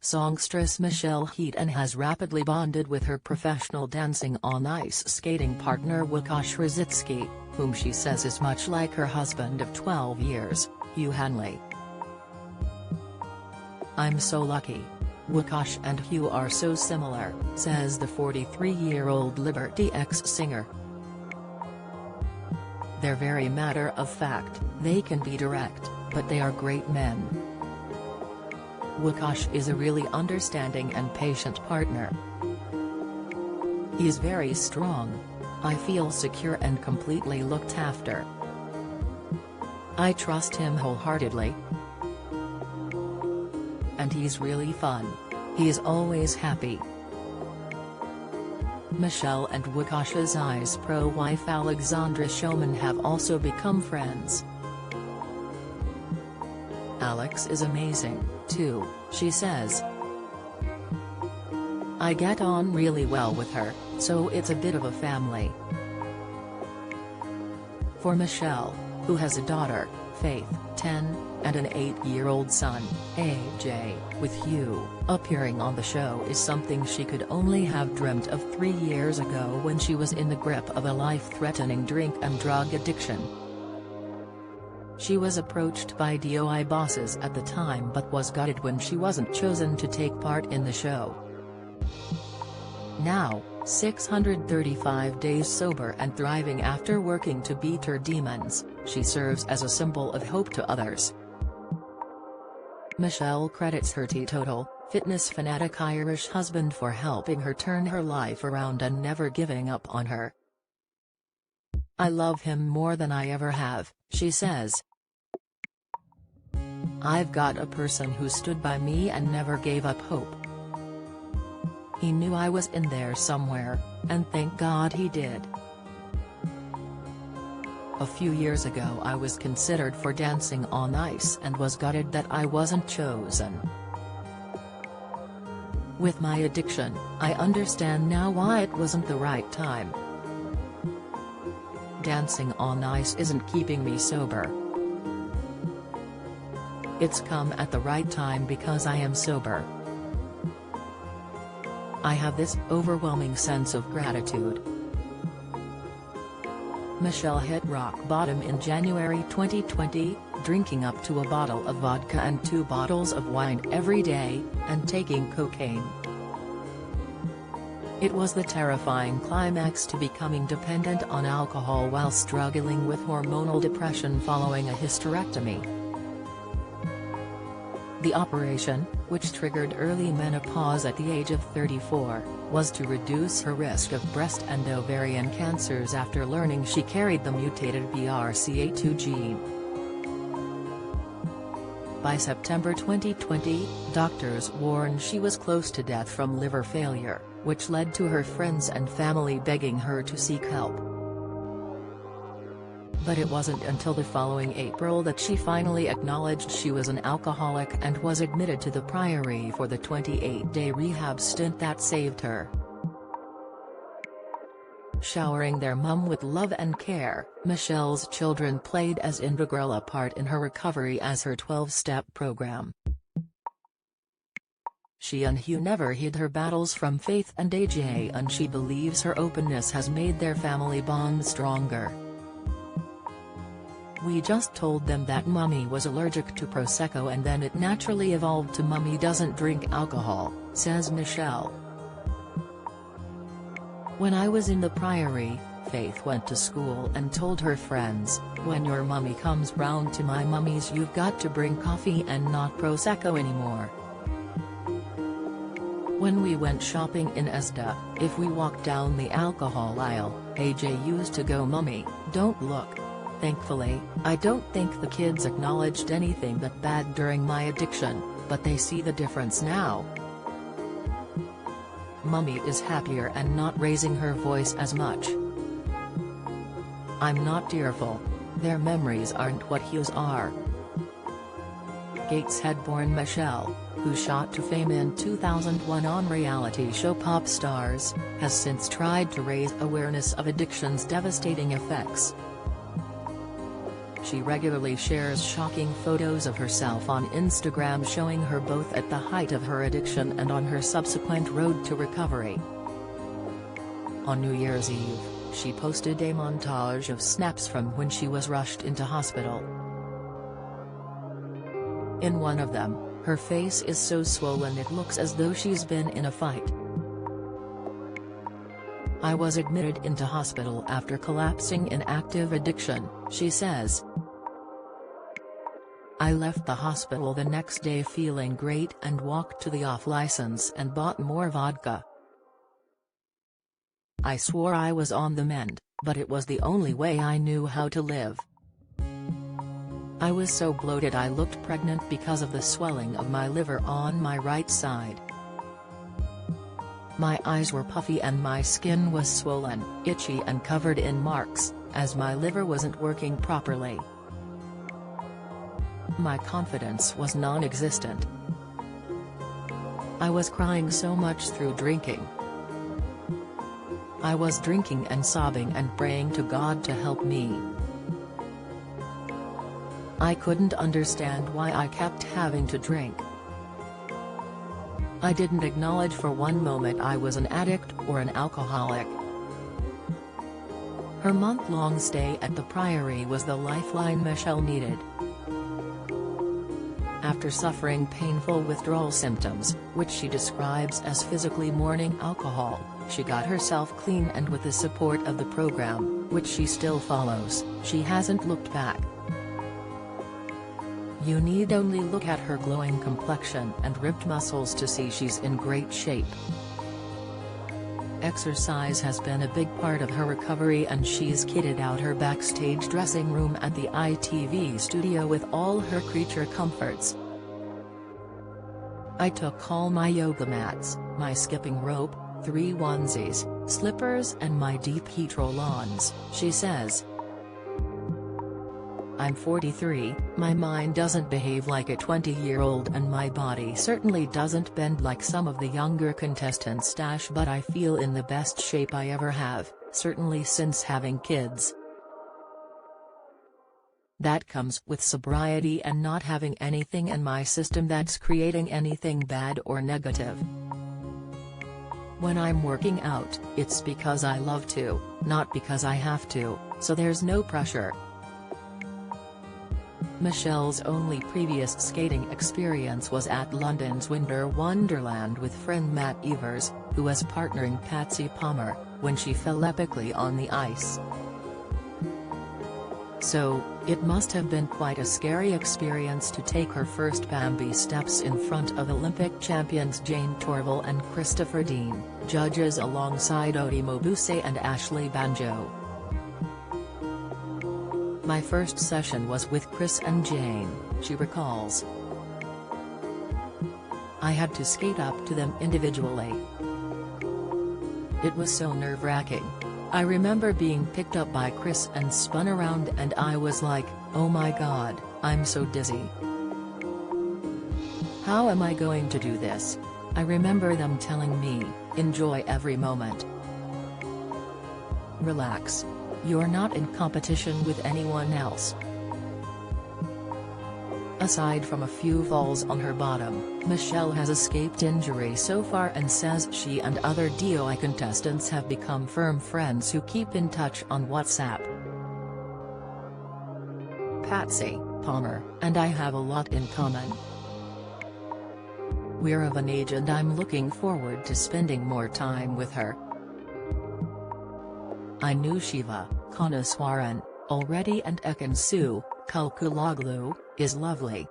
Songstress Michelle Heaton has rapidly bonded with her professional dancing on ice skating partner Łukasz Rosicki, whom she says is much like her husband of 12 years, Hugh Hanley. "I'm so lucky. Łukasz and Hugh are so similar," says the 43-year-old Liberty X singer. "They're very matter of fact, they can be direct, but they are great men. Łukasz is a really understanding and patient partner. He's very strong. I feel secure and completely looked after. I trust him wholeheartedly. And he's really fun. He's always happy." Michelle and Łukasz's Ice Pro wife Alexandra Shulman have also become friends. "Alex is amazing, too," she says. "I get on really well with her, so it's a bit of a family." For Michelle, who has a daughter, Faith, 10, and an 8-year-old son, AJ, with Hugh, appearing on the show is something she could only have dreamt of 3 years ago when she was in the grip of a life-threatening drink and drug addiction. She was approached by DOI bosses at the time but was gutted when she wasn't chosen to take part in the show. Now, 635 days sober and thriving after working to beat her demons, she serves as a symbol of hope to others. Michelle credits her teetotal, fitness-fanatic Irish husband for helping her turn her life around and never giving up on her. "I love him more than I ever have," she says. "I've got a person who stood by me and never gave up hope. He knew I was in there somewhere, and thank God he did. A few years ago I was considered for Dancing on Ice and was gutted that I wasn't chosen. With my addiction, I understand now why it wasn't the right time. Dancing on Ice isn't keeping me sober. It's come at the right time because I am sober. I have this overwhelming sense of gratitude." Michelle hit rock bottom in January 2020, drinking up to a bottle of vodka and 2 bottles of wine every day, and taking cocaine. It was the terrifying climax to becoming dependent on alcohol while struggling with hormonal depression following a hysterectomy. The operation, which triggered early menopause at the age of 34, was to reduce her risk of breast and ovarian cancers after learning she carried the mutated BRCA2 gene. By September 2020, doctors warned she was close to death from liver failure, which led to her friends and family begging her to seek help. But it wasn't until the following April that she finally acknowledged she was an alcoholic and was admitted to the Priory for the 28-day rehab stint that saved her. Showering their mum with love and care, Michelle's children played as integral a part in her recovery as her 12-step program. She and Hugh never hid her battles from Faith and AJ, and she believes her openness has made their family bond stronger. "We just told them that Mummy was allergic to Prosecco and then it naturally evolved to Mummy doesn't drink alcohol," says Michelle. "When I was in the Priory, Faith went to school and told her friends, 'When your mummy comes round to my mummy's you've got to bring coffee and not Prosecco anymore.' When we went shopping in Asda, if we walked down the alcohol aisle, AJ used to go, 'Mummy, don't look.' Thankfully, I don't think the kids acknowledged anything that bad during my addiction, but they see the difference now. Mummy is happier and not raising her voice as much. I'm not tearful. Their memories aren't what Hugh's are." Gateshead-born Michelle, who shot to fame in 2001 on reality show Pop Stars, has since tried to raise awareness of addiction's devastating effects. She regularly shares shocking photos of herself on Instagram showing her both at the height of her addiction and on her subsequent road to recovery. On New Year's Eve, she posted a montage of snaps from when she was rushed into hospital. In one of them, her face is so swollen it looks as though she's been in a fight. "I was admitted into hospital after collapsing in active addiction," she says. "I left the hospital the next day feeling great and walked to the off-license and bought more vodka. I swore I was on the mend, but it was the only way I knew how to live. I was so bloated I looked pregnant because of the swelling of my liver on my right side. My eyes were puffy and my skin was swollen, itchy and covered in marks, as my liver wasn't working properly. My confidence was non-existent. I was crying so much through drinking. I was drinking and sobbing and praying to God to help me. I couldn't understand why I kept having to drink. I didn't acknowledge for one moment I was an addict or an alcoholic." Her month-long stay at the Priory was the lifeline Michelle needed. After suffering painful withdrawal symptoms, which she describes as physically mourning alcohol, she got herself clean, and with the support of the program, which she still follows, she hasn't looked back. You need only look at her glowing complexion and ripped muscles to see she's in great shape. Exercise has been a big part of her recovery, and she's kitted out her backstage dressing room at the ITV studio with all her creature comforts. "I took all my yoga mats, my skipping rope, 3 onesies, slippers and my deep heat roll-ons," she says. "I'm 43, my mind doesn't behave like a 20-year-old and my body certainly doesn't bend like some of the younger contestants, but I feel in the best shape I ever have, certainly since having kids. That comes with sobriety and not having anything in my system that's creating anything bad or negative. When I'm working out, it's because I love to, not because I have to, so there's no pressure." Michelle's only previous skating experience was at London's Winter Wonderland with friend Matt Evers, who was partnering Patsy Palmer, when she fell epically on the ice. So, it must have been quite a scary experience to take her first Bambi steps in front of Olympic champions Jane Torval and Christopher Dean, judges alongside Odi Mobuse and Ashley Banjo. "My first session was with Chris and Jane," she recalls. "I had to skate up to them individually. It was so nerve-wracking. I remember being picked up by Chris and spun around and I was like, oh my god, I'm so dizzy. How am I going to do this? I remember them telling me, enjoy every moment. Relax. You're not in competition with anyone else." Aside from a few falls on her bottom, Michelle has escaped injury so far and says she and other DOI contestants have become firm friends who keep in touch on WhatsApp. "Patsy Palmer and I have a lot in common. We're of an age and I'm looking forward to spending more time with her. I knew Shiva Kanaswaran already and Ekansu Kulkuloglu is lovely."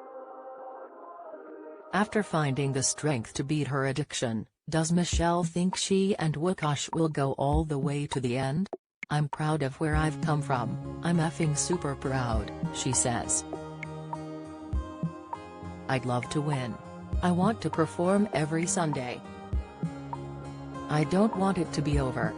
After finding the strength to beat her addiction, does Michelle think she and Wakash will go all the way to the end? "I'm proud of where I've come from, I'm effing super proud," she says. "I'd love to win. I want to perform every Sunday. I don't want it to be over."